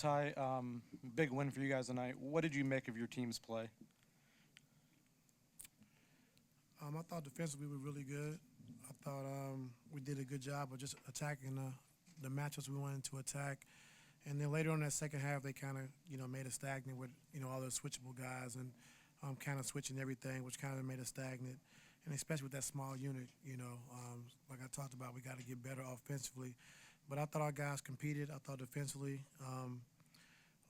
Ty, big win for you guys tonight. What did you make of your team's play? I thought defensively we were really good. I thought we did a good job of just attacking the matchups we wanted to attack. And then later on in that second half, they kind of, made us stagnant with, all those switchable guys and kind of switching everything, which kind of made us stagnant. And especially with that small unit, like I talked about, we got to get better offensively. But I thought our guys competed. I thought defensively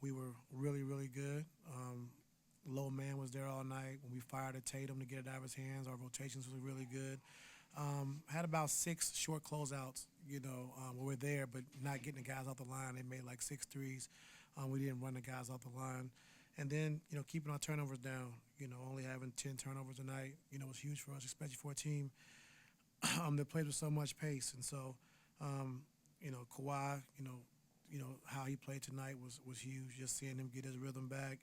we were really, really good. Low man was there all night. When we fired at Tatum to get it out of his hands, our rotations was really good. Had about 6 short closeouts, when we're there, but not getting the guys off the line. They made like 6 threes. We didn't run the guys off the line. And then, keeping our turnovers down, only having 10 turnovers a night, was huge for us, especially for a team that plays with so much pace. And so, Kawhi, how he played tonight was huge. Just seeing him get his rhythm back.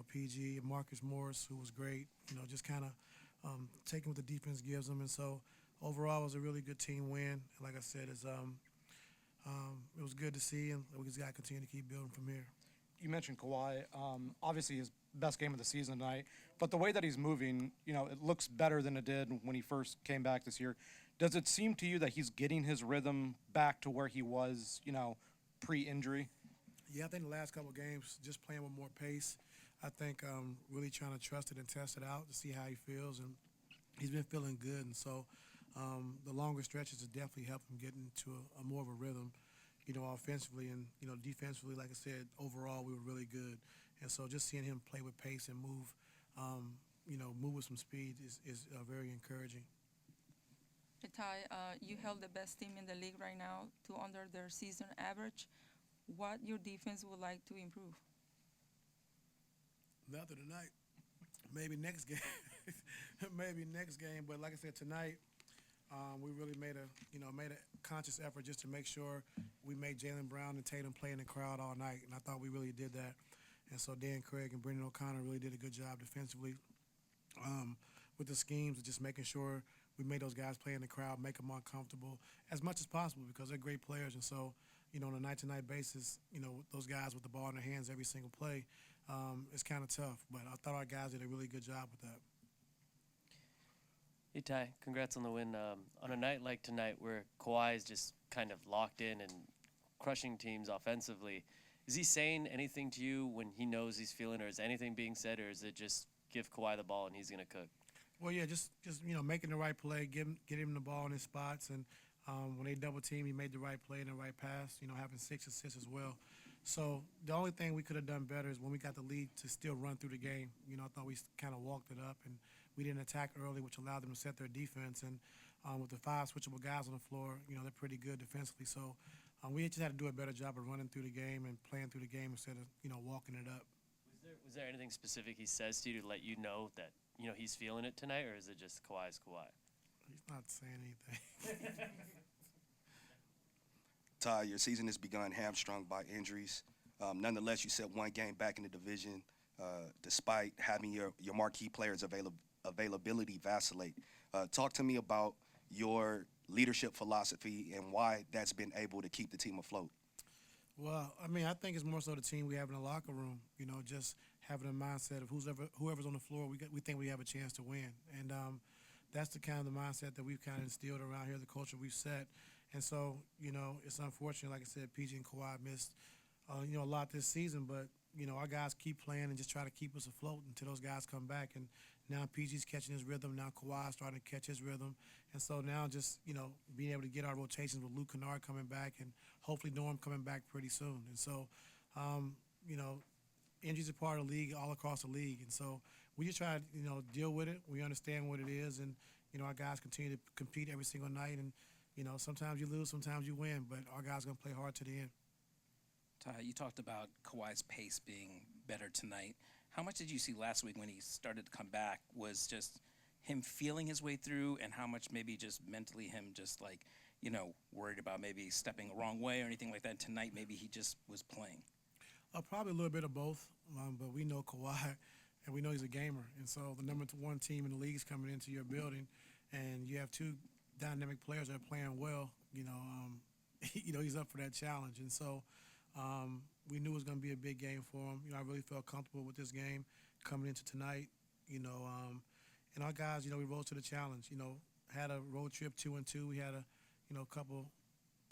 PG and Marcus Morris, who was great, just kind of taking what the defense gives them. And so overall, it was a really good team win. And like I said, it was good to see, and we just got to continue to keep building from here. You mentioned Kawhi. Obviously, his best game of the season tonight. But the way that he's moving, it looks better than it did when he first came back this year. Does it seem to you that he's getting his rhythm back to where he was, pre-injury? Yeah, I think the last couple of games, just playing with more pace. I think really trying to trust it and test it out to see how he feels, and he's been feeling good. And so the longer stretches have definitely helped him get into a more of a rhythm, offensively. And, defensively, like I said, overall we were really good. And so just seeing him play with pace and move, move with some speed is very encouraging. Ty, you held the best team in the league right now to under their season average. What your defense would like to improve? Nothing tonight. Maybe next game. Maybe next game. But like I said, tonight we really made a conscious effort just to make sure we made Jaylen Brown and Tatum play in the crowd all night, and I thought we really did that. And so Dan Craig and Brendan O'Connor really did a good job defensively with the schemes of just making sure we made those guys play in the crowd, make them uncomfortable as much as possible because they're great players. And so, on a night-to-night basis, those guys with the ball in their hands every single play, it's kind of tough. But I thought our guys did a really good job with that. Hey, Ty, congrats on the win. On a night like tonight where Kawhi is just kind of locked in and crushing teams offensively, is he saying anything to you when he knows he's feeling, or is anything being said, or is it just give Kawhi the ball and he's going to cook? Well, yeah, just making the right play, get him the ball in his spots, and when they double team, he made the right play and the right pass. Having 6 assists as well. So the only thing we could have done better is when we got the lead to still run through the game. I thought we kind of walked it up and we didn't attack early, which allowed them to set their defense. And with the 5 switchable guys on the floor, they're pretty good defensively. So we just had to do a better job of running through the game and playing through the game instead of walking it up. Was there anything specific he says to you to let you know that he's feeling it tonight, or is it just Kawhi's Kawhi? He's not saying anything. Ty, your season has begun hamstrung by injuries. Nonetheless, you set 1 game back in the division despite having your marquee players' availability vacillate. Talk to me about your leadership philosophy and why that's been able to keep the team afloat. Well, I think it's more so the team we have in the locker room, just having a mindset of whoever's on the floor, we think we have a chance to win. And that's the kind of the mindset that we've kind of instilled around here, the culture we've set. And so, it's unfortunate, like I said, PG and Kawhi missed, a lot this season, but, our guys keep playing and just try to keep us afloat until those guys come back. And now PG's catching his rhythm. Now Kawhi's starting to catch his rhythm. And so now just, being able to get our rotations with Luke Kennard coming back and hopefully Norm coming back pretty soon. And so, injuries are part of the league all across the league. And so we just try to, deal with it. We understand what it is. And, our guys continue to compete every single night. And, sometimes you lose, sometimes you win. But our guys are going to play hard to the end. Ty, you talked about Kawhi's pace being better tonight. How much did you see last week when he started to come back was just him feeling his way through, and how much maybe just mentally him just like, worried about maybe stepping the wrong way or anything like that? And tonight maybe he just was playing. Probably a little bit of both, but we know Kawhi, and we know he's a gamer. And so the number 1 team in the league is coming into your building, and you have 2 dynamic players that are playing well. He's up for that challenge. And so, we knew it was going to be a big game for them. I really felt comfortable with this game coming into tonight. And our guys, we rose to the challenge. Had a road trip 2-2. We had a couple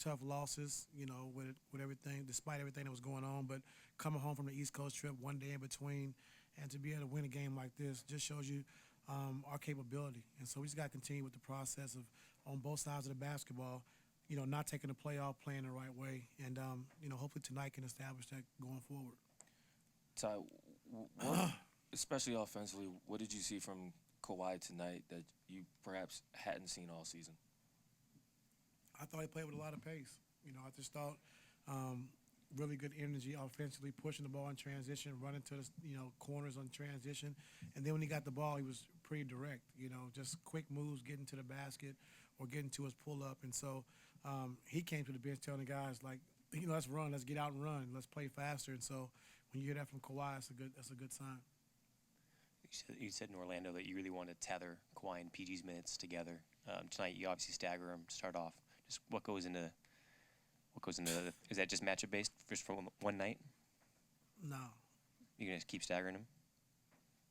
tough losses. With everything, despite everything that was going on. But coming home from the East Coast trip, one day in between, and to be able to win a game like this just shows you our capability. And so we just got to continue with the process of on both sides of the basketball. Not taking the playoff, playing the right way, and hopefully tonight can establish that going forward. Ty, especially offensively, what did you see from Kawhi tonight that you perhaps hadn't seen all season? I thought he played with a lot of pace. I just thought really good energy offensively, pushing the ball in transition, running to the corners on transition, and then when he got the ball, he was pretty direct. Just quick moves, getting to the basket or getting to his pull up, and so he came to the bench telling the guys let's run, let's get out and run, let's play faster. And so when you hear that from Kawhi, that's a good sign. You said in Orlando that you really want to tether Kawhi and PG's minutes together. Tonight, you obviously stagger them to start off. Just what goes into is that just matchup based just for one night? No. You're gonna keep staggering them?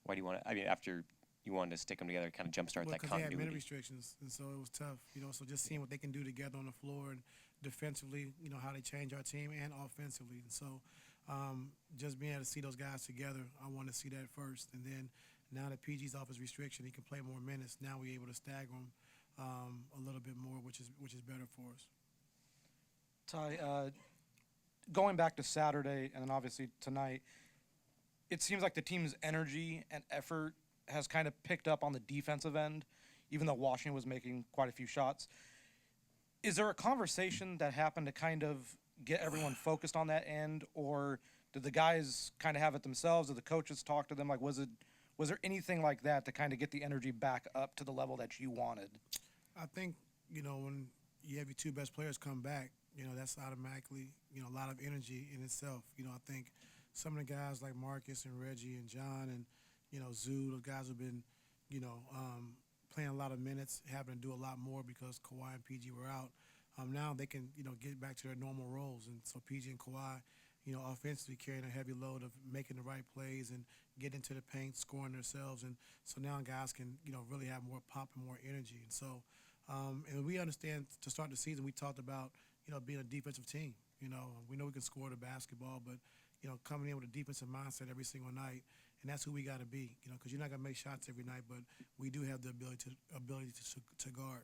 Why do you want to? I mean, after you wanted to stick them together, kind of jumpstart that Because they continuity. had minute restrictions, and so it was tough. So just seeing what they can do together on the floor and defensively, how they change our team and offensively. And so just being able to see those guys together, I want to see that first. And then now that PG's off his restriction, he can play more minutes. Now we're able to stagger him a little bit more, which is better for us. Ty, going back to Saturday and then obviously tonight, it seems like the team's energy and effort has kind of picked up on the defensive end, even though Washington was making quite a few shots. Is there a conversation that happened to kind of get everyone focused on that end, or did the guys kind of have it themselves? Did the coaches talk to them? Was there anything like that to kind of get the energy back up to the level that you wanted? I think, when you have your two best players come back, that's automatically, a lot of energy in itself. I think some of the guys like Marcus and Reggie and John and, Zoo, those guys have been, playing a lot of minutes, having to do a lot more because Kawhi and PG were out. Now they can, get back to their normal roles. And so PG and Kawhi, offensively carrying a heavy load of making the right plays and getting into the paint, scoring themselves. And so now guys can, really have more pop and more energy. And so, and we understand to start the season, we talked about, being a defensive team. We know we can score the basketball, but, coming in with a defensive mindset every single night, and that's who we got to be, because you're not going to make shots every night, but we do have the ability to guard.